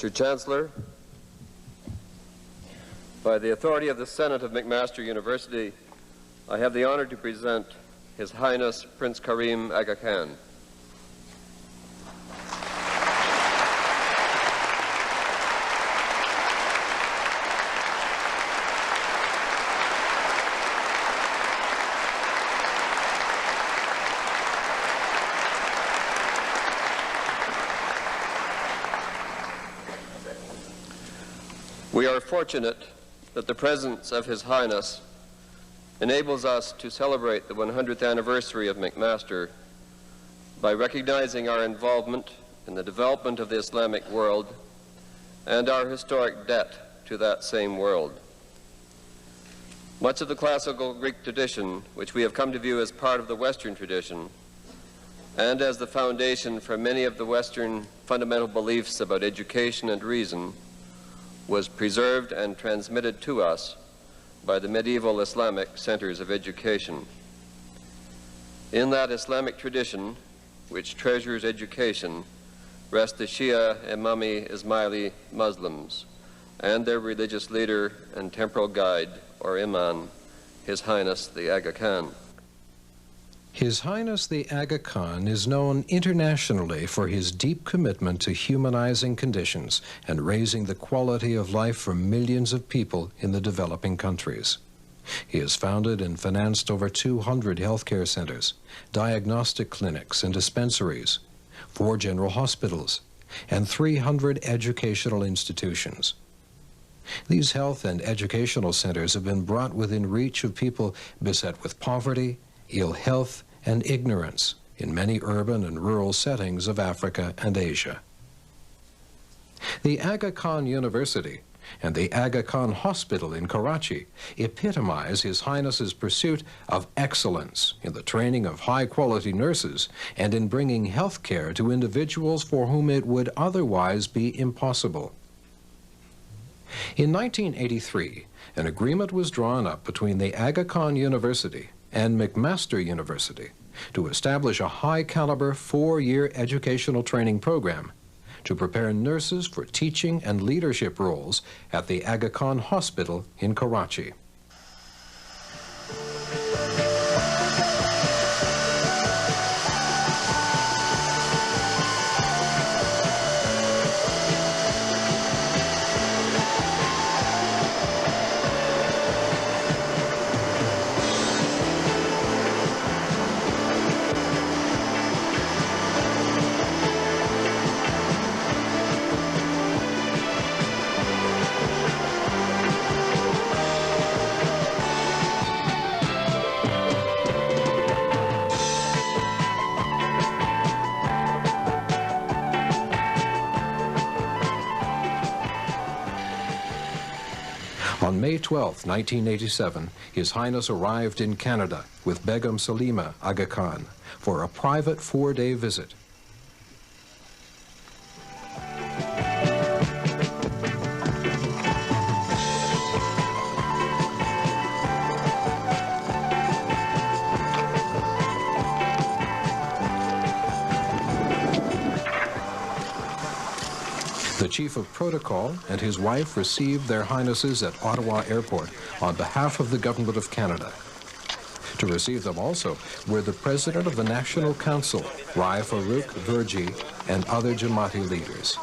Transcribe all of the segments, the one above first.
Mr. Chancellor, by the authority of the Senate of McMaster University, I have the honor to present His Highness Prince Karim Aga Khan. We are fortunate that the presence of His Highness enables us to celebrate the 100th anniversary of McMaster by recognizing our involvement in the development of the Islamic world and our historic debt to that same world. Much of the classical Greek tradition, which we have come to view as part of the Western tradition and as the foundation for many of the Western fundamental beliefs about education and reason, was preserved and transmitted to us by the medieval Islamic centers of education. In that Islamic tradition, which treasures education, rest the Shia Imami Ismaili Muslims and their religious leader and temporal guide, or Imam, His Highness the Aga Khan. His Highness the Aga Khan is known internationally for his deep commitment to humanizing conditions and raising the quality of life for millions of people in the developing countries. He has founded and financed over 200 healthcare centers, diagnostic clinics and dispensaries, 4 general hospitals, and 300 educational institutions. These health and educational centers have been brought within reach of people beset with poverty, ill health, and ignorance in many urban and rural settings of Africa and Asia. The Aga Khan University and the Aga Khan Hospital in Karachi epitomize His Highness's pursuit of excellence in the training of high-quality nurses and in bringing health care to individuals for whom it would otherwise be impossible. In 1983, an agreement was drawn up between the Aga Khan University and McMaster University to establish a high-caliber 4-year educational training program to prepare nurses for teaching and leadership roles at the Aga Khan Hospital in Karachi. On May 12, 1987, His Highness arrived in Canada with Begum Salima Aga Khan for a private 4-day visit. The Chief of Protocol and his wife received their Highnesses at Ottawa Airport on behalf of the Government of Canada. To receive them also were the President of the National Council, Rai Farouk Verji, and other Jamaati leaders.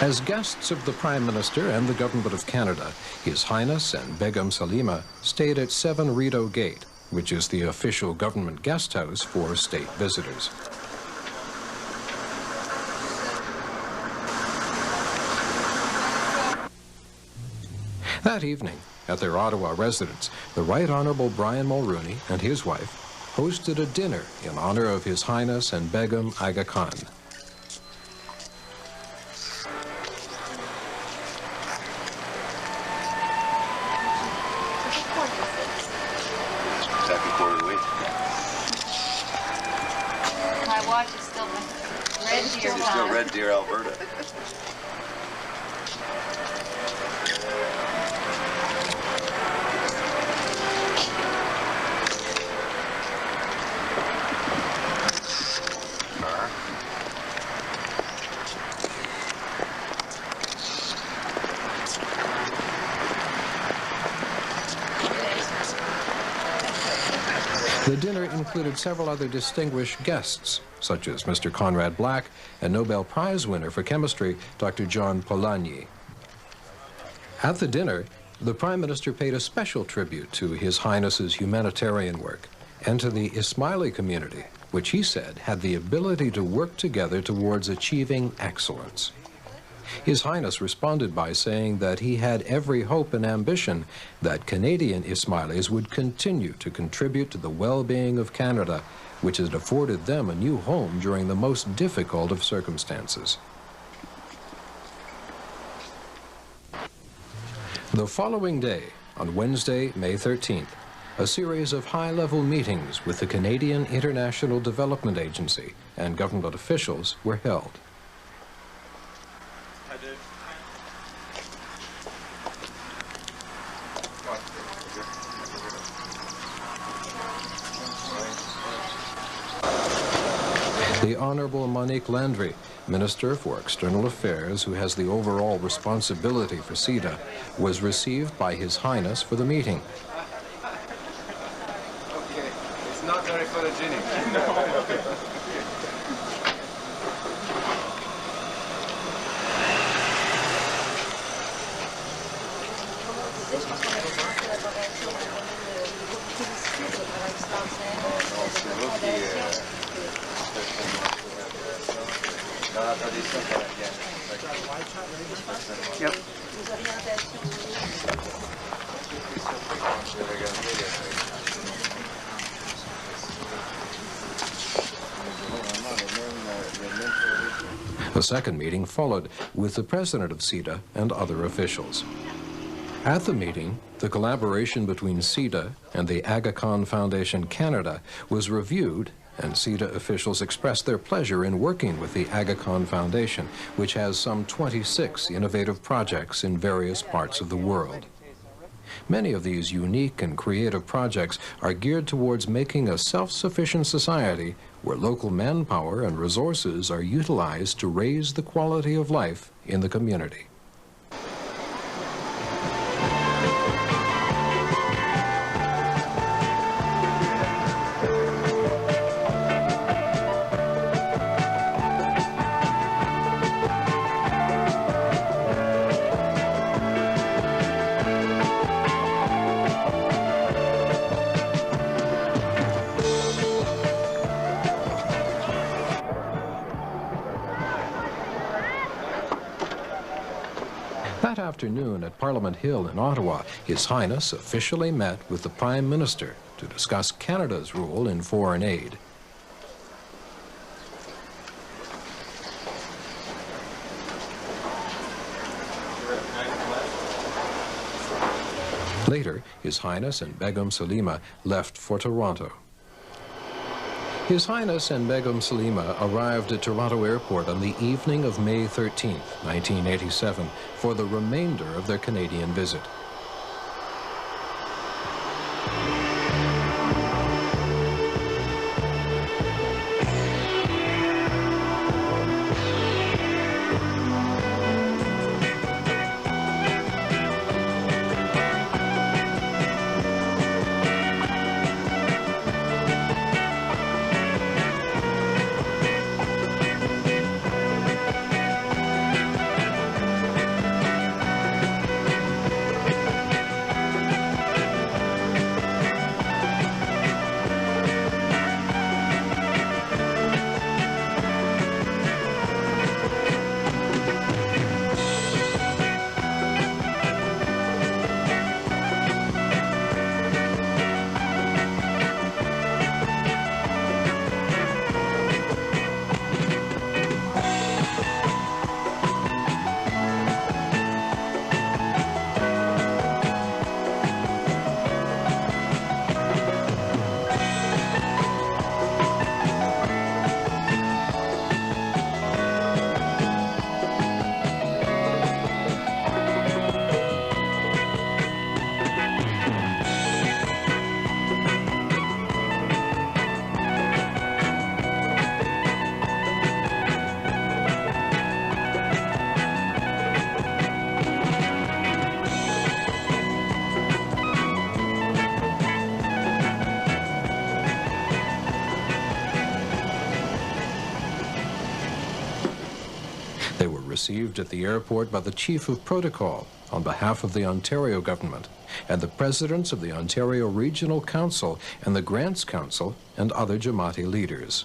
As guests of the Prime Minister and the Government of Canada, His Highness and Begum Salima stayed at 7 Rideau Gate, which is the official government guest house for state visitors. That evening, at their Ottawa residence, the Right Honourable Brian Mulrooney and his wife hosted a dinner in honour of His Highness and Begum Aga Khan. Second quarter week. My watch is still Red Deer It's still time. Red Deer, Alberta. The dinner included several other distinguished guests, such as Mr. Conrad Black and Nobel Prize winner for chemistry, Dr. John Polanyi. At the dinner, the Prime Minister paid a special tribute to His Highness's humanitarian work and to the Ismaili community, which he said had the ability to work together towards achieving excellence. His Highness responded by saying that he had every hope and ambition that Canadian Ismailis would continue to contribute to the well-being of Canada, which had afforded them a new home during the most difficult of circumstances. The following day, on Wednesday, May 13th, a series of high-level meetings with the Canadian International Development Agency and government officials were held. The Honourable Monique Landry, Minister for External Affairs, who has the overall responsibility for CEDA, was received by His Highness for the meeting. Okay, it's not very photogenic. Yep. A second meeting followed with the President of CEDA and other officials. At the meeting, the collaboration between CEDA and the Aga Khan Foundation Canada was reviewed, and CEDA officials expressed their pleasure in working with the Aga Khan Foundation, which has some 26 innovative projects in various parts of the world. Many of these unique and creative projects are geared towards making a self-sufficient society where local manpower and resources are utilized to raise the quality of life in the community. That afternoon at Parliament Hill in Ottawa, His Highness officially met with the Prime Minister to discuss Canada's role in foreign aid. Later, His Highness and Begum Salima left for Toronto. His Highness and Begum Salima arrived at Toronto Airport on the evening of May 13, 1987, for the remainder of their Canadian visit. received at the airport by the Chief of Protocol on behalf of the Ontario government, and the presidents of the Ontario Regional Council and the Grants Council and other Jamaati leaders.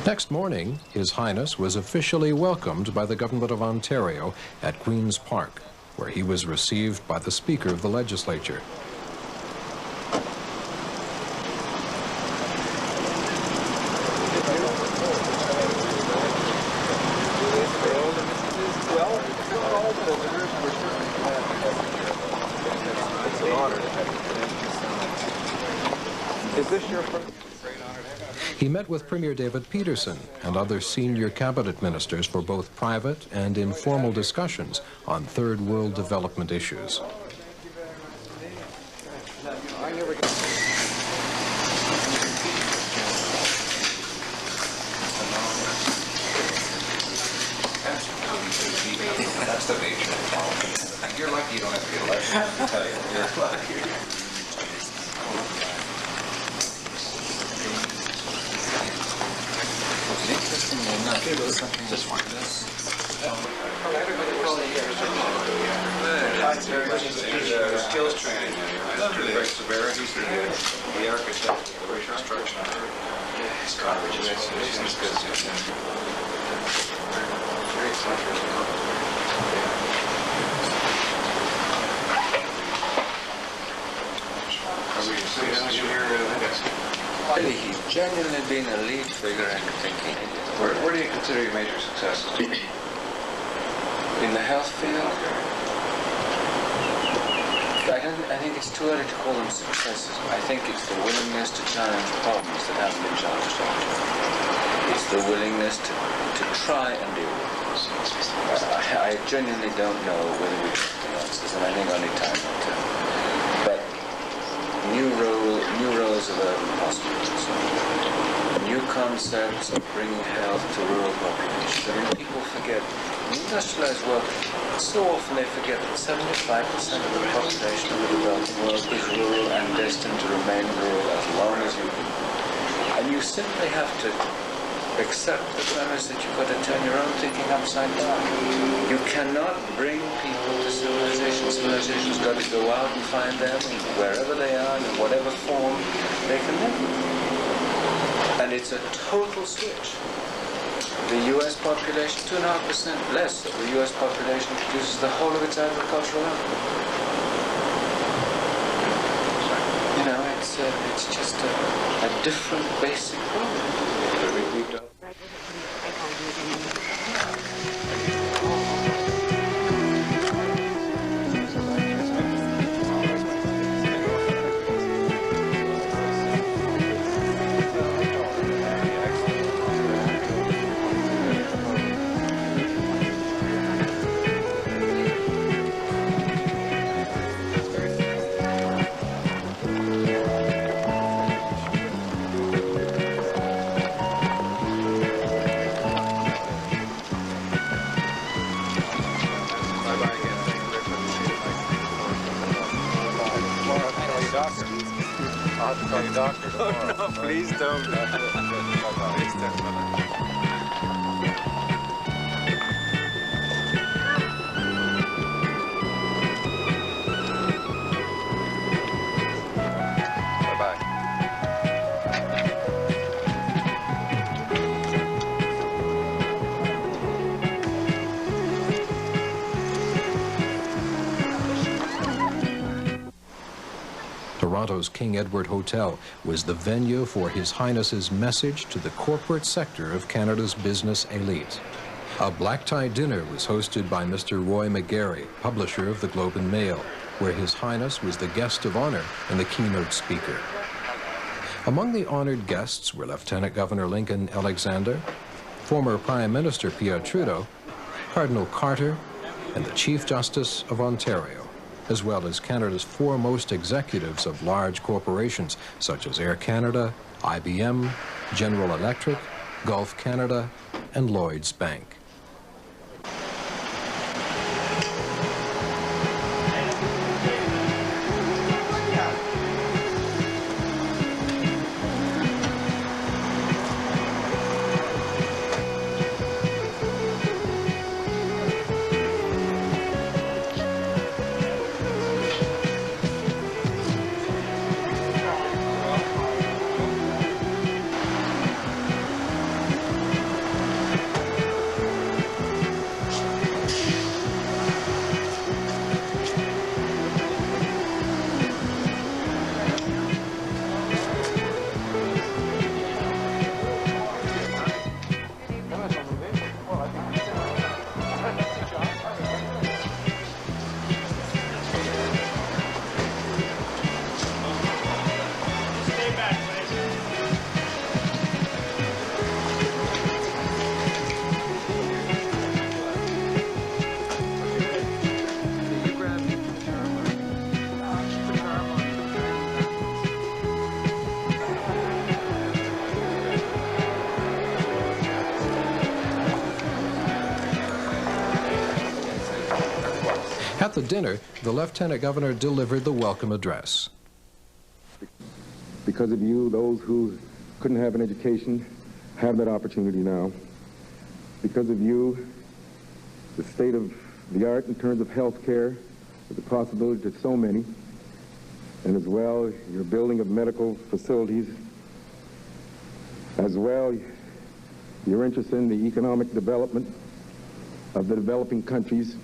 Next morning, His Highness was officially welcomed by the Government of Ontario at Queen's Park, where he was received by the Speaker of the Legislature. Is this your first? He met with Premier David Peterson and other senior cabinet ministers for both private and informal discussions on third world development issues. That's the nature of politics. You're lucky you don't have to get elected. I tell you, you're lucky. Interesting one. This one. Skills training. The severities, the architect, the reconstruction. Really, he's genuinely been a lead figure in thinking. Where do you consider your major successes? In the health field, I think it's too early to call them successes. I think it's the willingness to challenge problems that haven't been challenged up to. It's the willingness to try and deal with them. I genuinely don't know whether we get the answers, and I think only time will tell. But new roles of urban hospitals, new concepts of bringing health to rural populations. I mean, people forget, in industrialized world, so often they forget that 75% of the population of the developing world is rural and destined to remain rural as long as you live. And you simply have to accept the premise that you've got to turn your own thinking upside down. You cannot bring people to civilization. Civilization's got to go out and find them wherever they are, in whatever form they can live. And it's a total switch. The U.S. population, 2.5% less of the U.S. population produces the whole of its agricultural output. You know, it's just a different basic problem. Doctor. Oh, no, please don't. Please don't. Toronto's King Edward Hotel was the venue for His Highness's message to the corporate sector of Canada's business elite. A black-tie dinner was hosted by Mr. Roy McGarry, publisher of the Globe and Mail, where His Highness was the guest of honor and the keynote speaker. Among the honored guests were Lieutenant Governor Lincoln Alexander, former Prime Minister Pierre Trudeau, Cardinal Carter, and the Chief Justice of Ontario, as well as Canada's foremost executives of large corporations such as Air Canada, IBM, General Electric, Gulf Canada, and Lloyd's Bank. At the dinner, the Lieutenant Governor delivered the welcome address. Because of you, those who couldn't have an education have that opportunity now. Because of you, the state of the art in terms of health care is a possibility to so many, and as well, your building of medical facilities, as well, your interest in the economic development of the developing countries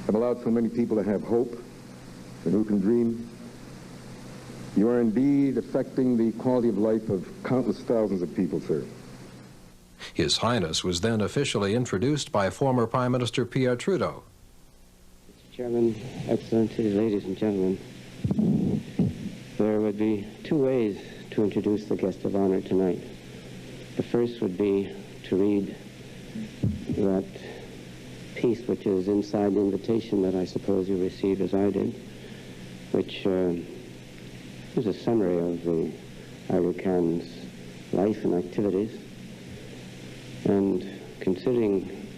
have allowed so many people to have hope and who can dream. You are indeed affecting the quality of life of countless thousands of people, sir. His Highness was then officially introduced by former Prime Minister Pierre Trudeau. Mr. Chairman, Excellencies, ladies and gentlemen, there would be two ways to introduce the guest of honor tonight. The first would be to read that piece which is inside the invitation that I suppose you received as I did, which is a summary of the Aga Khan's life and activities. And considering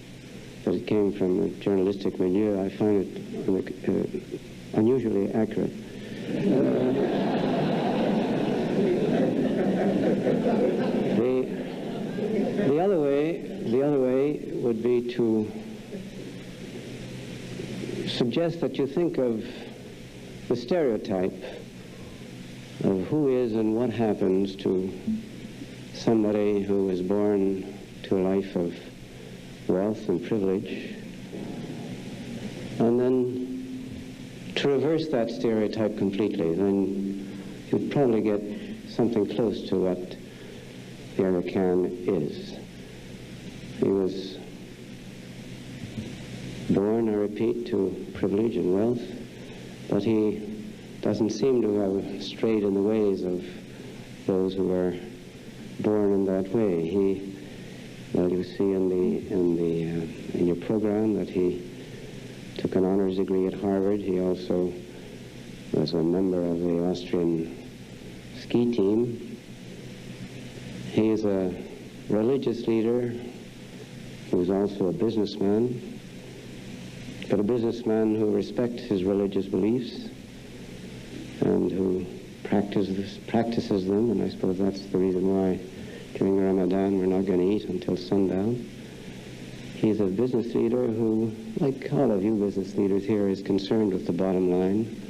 that it came from a journalistic milieu, I find it unusually accurate. The other way would be to suggest that you think of the stereotype of who is and what happens to somebody who is born to a life of wealth and privilege, and then to reverse that stereotype completely. Then you'd probably get something close to what the Aga Khan is. He was born, I repeat, to privilege and wealth, but he doesn't seem to have strayed in the ways of those who are born in that way. Well, you see in your program that he took an honors degree at Harvard. He also was a member of the Austrian ski team. He is a religious leader who is also a businessman, but a businessman who respects his religious beliefs and who practices them, and I suppose that's the reason why during Ramadan we're not going to eat until sundown. He's a business leader who, like all of you business leaders here, is concerned with the bottom line.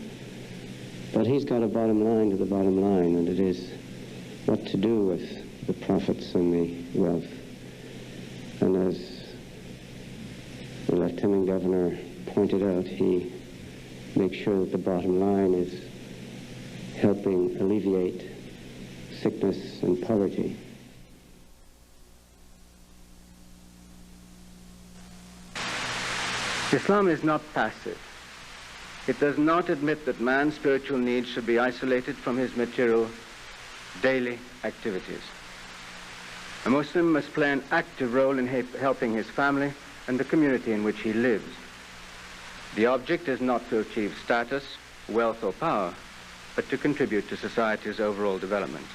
But he's got a bottom line to the bottom line, and it is what to do with the profits and the wealth. And as the Lieutenant Governor pointed out, he makes sure that the bottom line is helping alleviate sickness and poverty. Islam is not passive. It does not admit that man's spiritual needs should be isolated from his material daily activities. A Muslim must play an active role in helping his family and the community in which he lives. The object is not to achieve status, wealth, or power, but to contribute to society's overall development.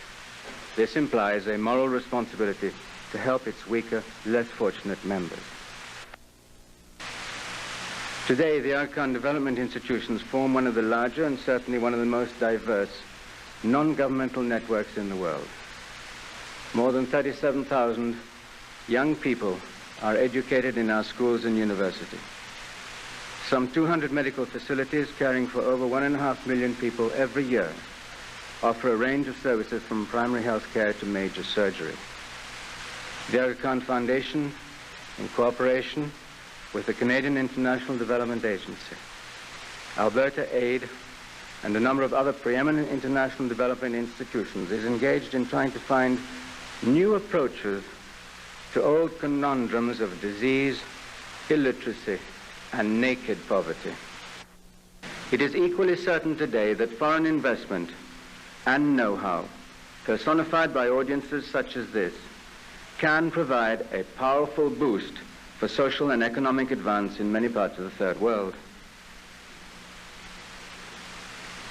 This implies a moral responsibility to help its weaker, less fortunate members. Today, the Aga Khan development institutions form one of the larger and certainly one of the most diverse non-governmental networks in the world. More than 37,000 young people are educated in our schools and universities. Some 200 medical facilities caring for over 1.5 million people every year offer a range of services from primary health care to major surgery. The Aga Khan Foundation, in cooperation with the Canadian International Development Agency, Alberta Aid, and a number of other preeminent international development institutions, is engaged in trying to find new approaches to old conundrums of disease, illiteracy, and naked poverty. It is equally certain today that foreign investment and know-how, personified by audiences such as this, can provide a powerful boost for social and economic advance in many parts of the Third World.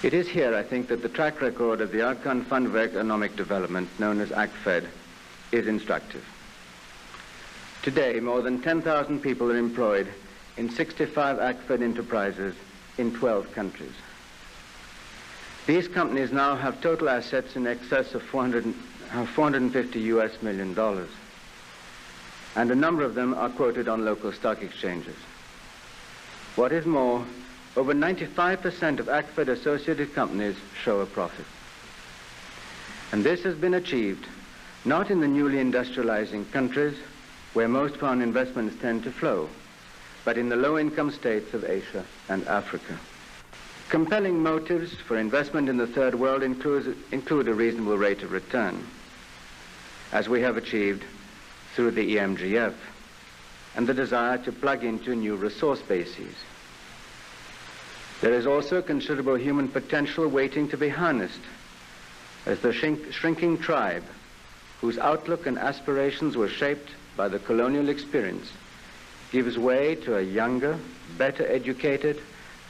It is here, I think, that the track record of the Aga Khan Fund of Economic Development, known as ACFED, is instructive. Today, more than 10,000 people are employed in 65 conferred enterprises in 12 countries. These companies now have total assets in excess of $450 million, and a number of them are quoted on local stock exchanges. What is more, over 95% of conferred associated companies show a profit. And this has been achieved not in the newly industrializing countries where most foreign investments tend to flow, but in the low-income states of Asia and Africa. Compelling motives for investment in the third world include a reasonable rate of return, as we have achieved through the EMGF, and the desire to plug into new resource bases. There is also considerable human potential waiting to be harnessed, as the shrinking tribe, whose outlook and aspirations were shaped by the colonial experience, gives way to a younger, better educated,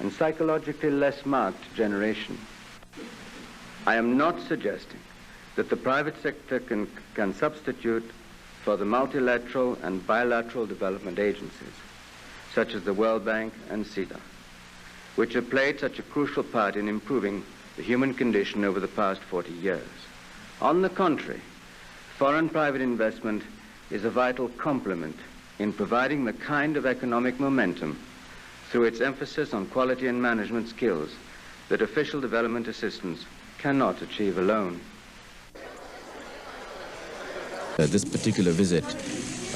and psychologically less marked generation. I am not suggesting that the private sector can substitute for the multilateral and bilateral development agencies, such as the World Bank and CEDA, which have played such a crucial part in improving the human condition over the past 40 years. On the contrary, foreign private investment is a vital complement in providing the kind of economic momentum through its emphasis on quality and management skills that official development assistance cannot achieve alone. This particular visit,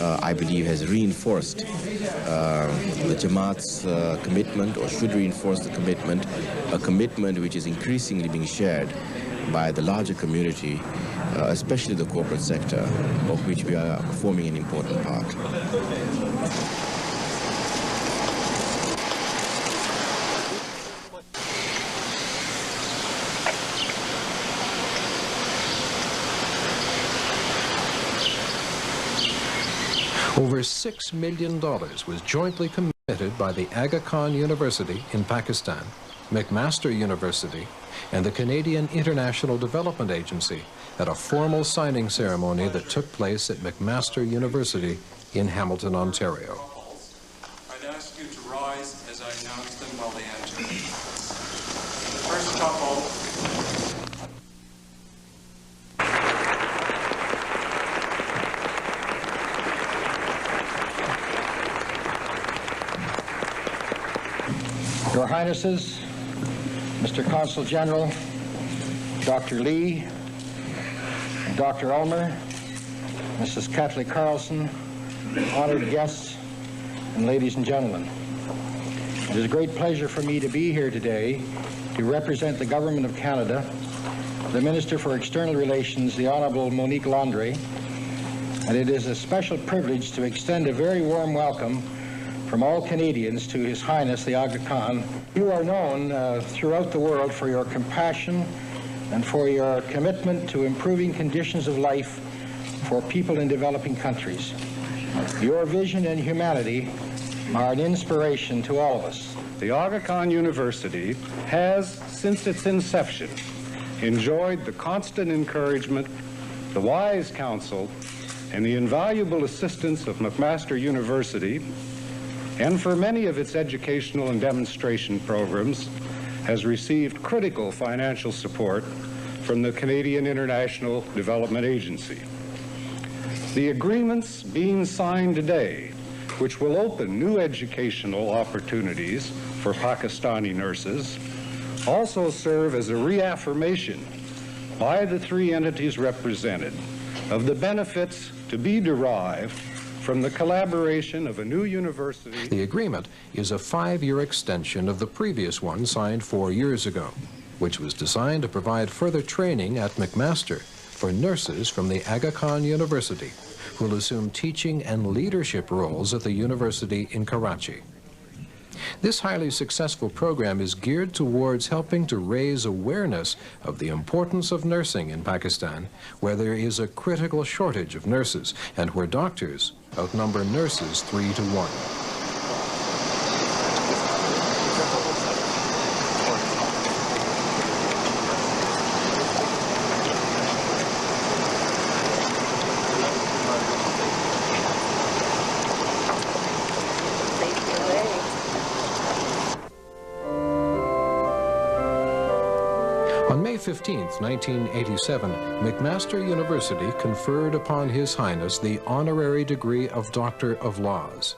I believe, has reinforced the Jamaat's commitment, or should reinforce the commitment, a commitment which is increasingly being shared by the larger community, especially the corporate sector, of which we are forming an important part. Over $6 million was jointly committed by the Aga Khan University in Pakistan, McMaster University, and the Canadian International Development Agency at a formal signing ceremony that took place at McMaster University in Hamilton, Ontario. I'd ask you to rise as I announce them while they enter. The first couple. Your Highnesses, Mr. Consul General, Dr. Lee, Dr. Ulmer, Mrs. Catley Carlson, honored guests, and ladies and gentlemen. It is a great pleasure for me to be here today to represent the Government of Canada, the Minister for External Relations, the Honorable Monique Landry, and it is a special privilege to extend a very warm welcome from all Canadians to His Highness the Aga Khan. You are known throughout the world for your compassion and for your commitment to improving conditions of life for people in developing countries. Your vision and humanity are an inspiration to all of us. The Aga Khan University has, since its inception, enjoyed the constant encouragement, the wise counsel, and the invaluable assistance of McMaster University, and for many of its educational and demonstration programs, has received critical financial support from the Canadian International Development Agency. The agreements being signed today, which will open new educational opportunities for Pakistani nurses, also serve as a reaffirmation by the three entities represented of the benefits to be derived from the collaboration of a new university. The agreement is a 5-year extension of the previous one signed 4 years ago, which was designed to provide further training at McMaster for nurses from the Aga Khan University, who will assume teaching and leadership roles at the university in Karachi. This highly successful program is geared towards helping to raise awareness of the importance of nursing in Pakistan, where there is a critical shortage of nurses and where doctors outnumber nurses 3 to 1. On May 15, 1987, McMaster University conferred upon His Highness the honorary degree of Doctor of Laws.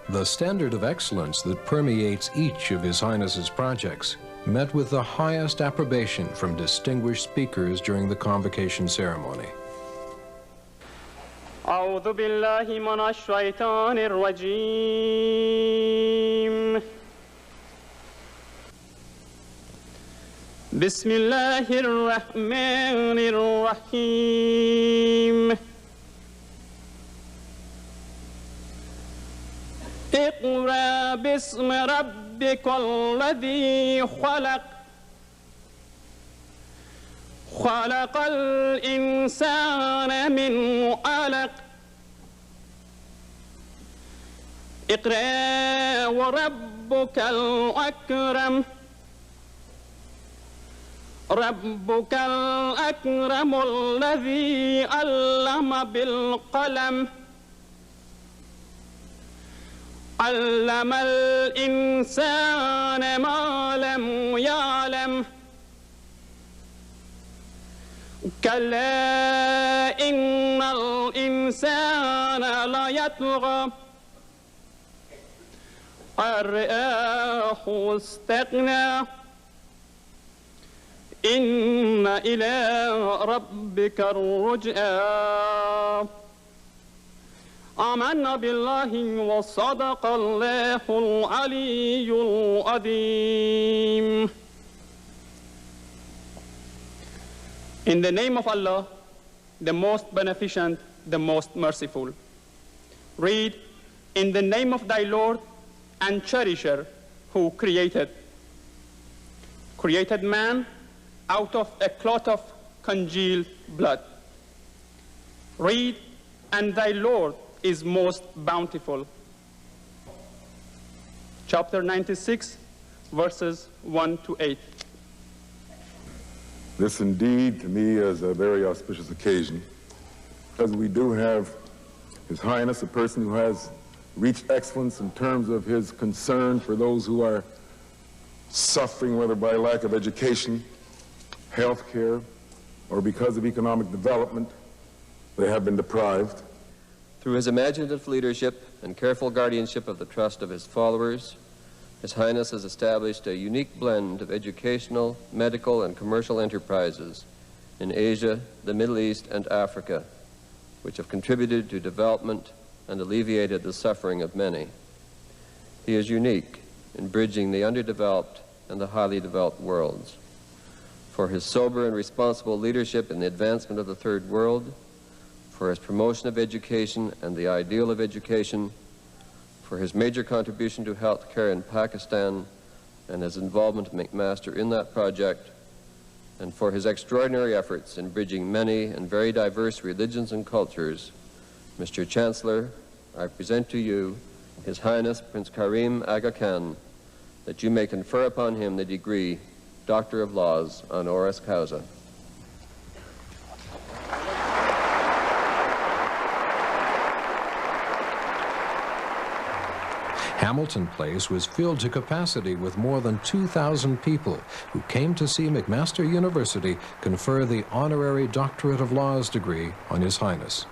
The standard of excellence that permeates each of His Highness's projects met with the highest approbation from distinguished speakers during the convocation ceremony. أعوذ بالله من الشيطان الرجيم بسم الله الرحمن الرحيم اقرأ باسم ربك الذي خلق خلق الإنسان من علق اقرأ وربك الأكرم ربك الأكرم الذي علم بالقلم علم الإنسان ما لم يعلم كلا إن الإنسان ليطغى أن رآه استغنى إن إلى ربك الرجعى آمنا بالله وصدق الله العلي العظيم. In the name of Allah, the most beneficent, the most merciful. Read, in the name of thy Lord and Cherisher, who created man out of a clot of congealed blood. Read, and thy Lord is most bountiful. Chapter 96, verses 1 to 8. This indeed, to me, is a very auspicious occasion, because we do have His Highness, a person who has reached excellence in terms of his concern for those who are suffering, whether by lack of education, health care, or because of economic development, they have been deprived. Through his imaginative leadership and careful guardianship of the trust of his followers, His Highness has established a unique blend of educational, medical, and commercial enterprises in Asia, the Middle East, and Africa, which have contributed to development and alleviated the suffering of many. He is unique in bridging the underdeveloped and the highly developed worlds. For his sober and responsible leadership in the advancement of the Third World, for his promotion of education and the ideal of education, for his major contribution to health care in Pakistan and his involvement of McMaster in that project, and for his extraordinary efforts in bridging many and very diverse religions and cultures, Mr. Chancellor, I present to you His Highness Prince Karim Aga Khan, that you may confer upon him the degree Doctor of Laws honoris causa. Hamilton Place was filled to capacity with more than 2,000 people who came to see McMaster University confer the honorary Doctorate of Laws degree on His Highness.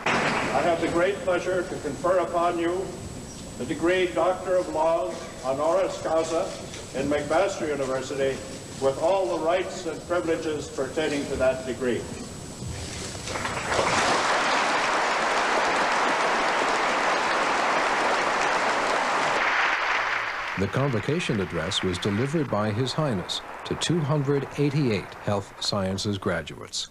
I have the great pleasure to confer upon you the degree Doctor of Laws honoris causa in McMaster University with all the rights and privileges pertaining to that degree. The convocation address was delivered by His Highness to 288 Health Sciences graduates.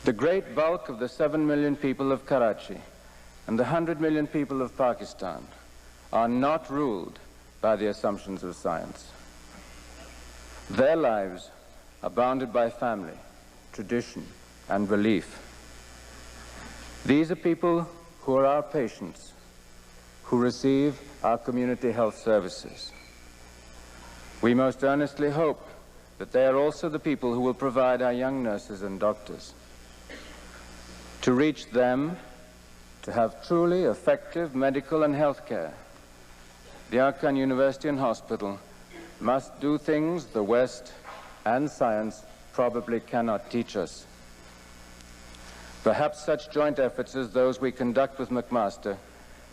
The great bulk of the 7 million people of Karachi and the 100 million people of Pakistan are not ruled by the assumptions of science. Their lives are bounded by family, tradition, and belief. These are people who are our patients, who receive our community health services. We most earnestly hope that they are also the people who will provide our young nurses and doctors. To reach them, to have truly effective medical and health care, the Arkan University and Hospital must do things the West and science probably cannot teach us. Perhaps such joint efforts as those we conduct with McMaster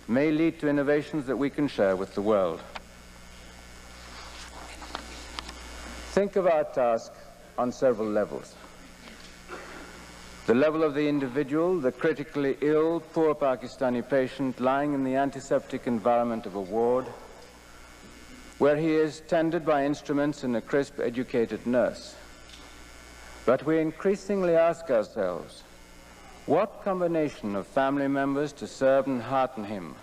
may lead to innovations that we can share with the world. Think of our task on several levels. The level of the individual, the critically ill, poor Pakistani patient lying in the antiseptic environment of a ward, where he is tended by instruments and a crisp, educated nurse. But we increasingly ask ourselves, what combination of family members to serve and hearten him,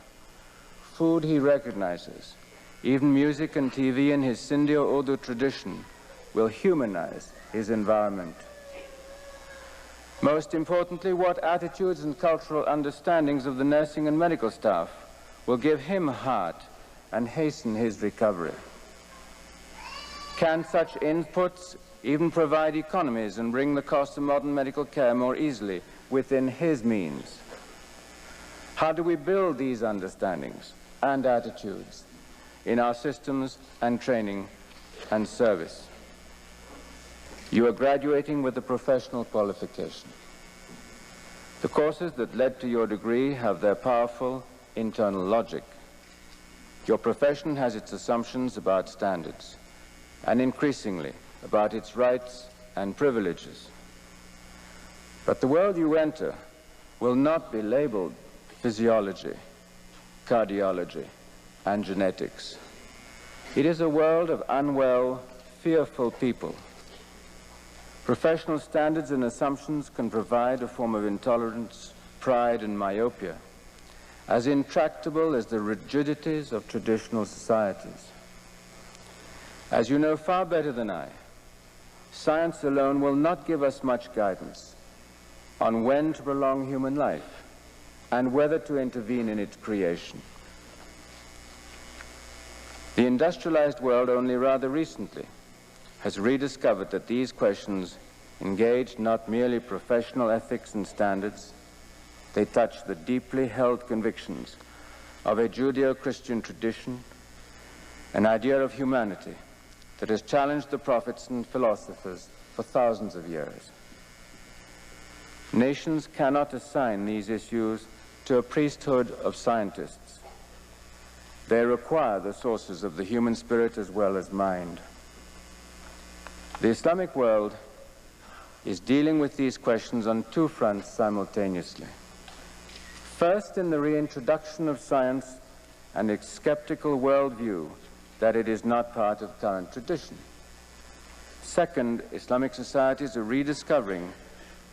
food he recognizes, even music and TV in his Sindhi or Urdu tradition, will humanize his environment? Most importantly, what attitudes and cultural understandings of the nursing and medical staff will give him heart and hasten his recovery? Can such inputs even provide economies and bring the cost of modern medical care more easily within his means? How do we build these understandings and attitudes in our systems and training and service? You are graduating with a professional qualification. The courses that led to your degree have their powerful internal logic. Your profession has its assumptions about standards, and increasingly about its rights and privileges. But the world you enter will not be labeled physiology, cardiology, and genetics. It is a world of unwell, fearful people. Professional standards and assumptions can provide a form of intolerance, pride, and myopia, as intractable as the rigidities of traditional societies. As you know far better than I, science alone will not give us much guidance on when to prolong human life and whether to intervene in its creation. The industrialized world only rather recently has rediscovered that these questions engage not merely professional ethics and standards, they touch the deeply held convictions of a Judeo-Christian tradition, an idea of humanity that has challenged the prophets and philosophers for thousands of years. Nations cannot assign these issues to a priesthood of scientists. They require the sources of the human spirit as well as mind. The Islamic world is dealing with these questions on two fronts simultaneously. First, in the reintroduction of science and its skeptical worldview that it is not part of current tradition. Second, Islamic societies are rediscovering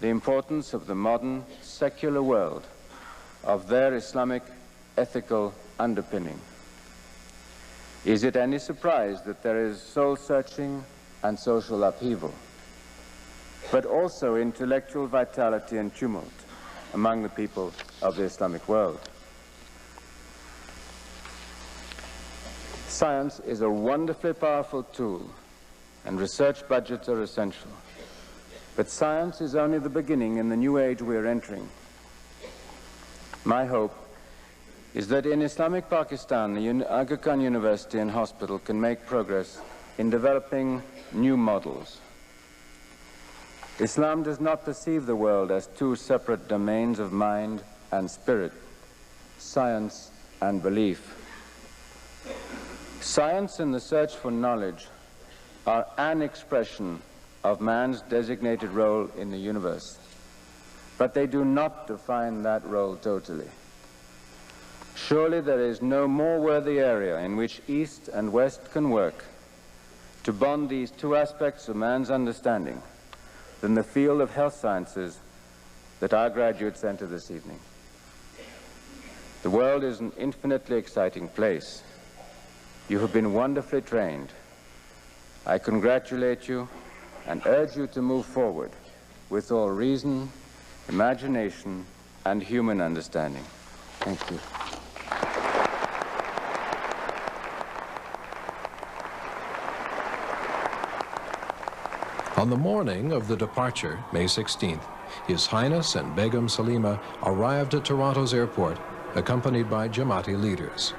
the importance of the modern secular world, of their Islamic ethical underpinning. Is it any surprise that there is soul-searching and social upheaval, but also intellectual vitality and tumult among the people of the Islamic world? Science is a wonderfully powerful tool, and research budgets are essential. But science is only the beginning in the new age we are entering. My hope is that in Islamic Pakistan, the Aga Khan University and Hospital can make progress in developing new models. Islam does not perceive the world as two separate domains of mind and spirit, science and belief. Science and the search for knowledge are an expression of man's designated role in the universe, but they do not define that role totally. Surely there is no more worthy area in which East and West can work to bond these two aspects of man's understanding than the field of health sciences that our graduates enter this evening. The world is an infinitely exciting place. You have been wonderfully trained. I congratulate you and urge you to move forward with all reason, imagination, and human understanding. Thank you. On the morning of the departure, May 16th, His Highness and Begum Salima arrived at Toronto's airport, accompanied by Jamaati leaders.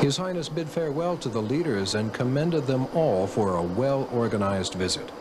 His Highness bid farewell to the leaders and commended them all for a well-organized visit.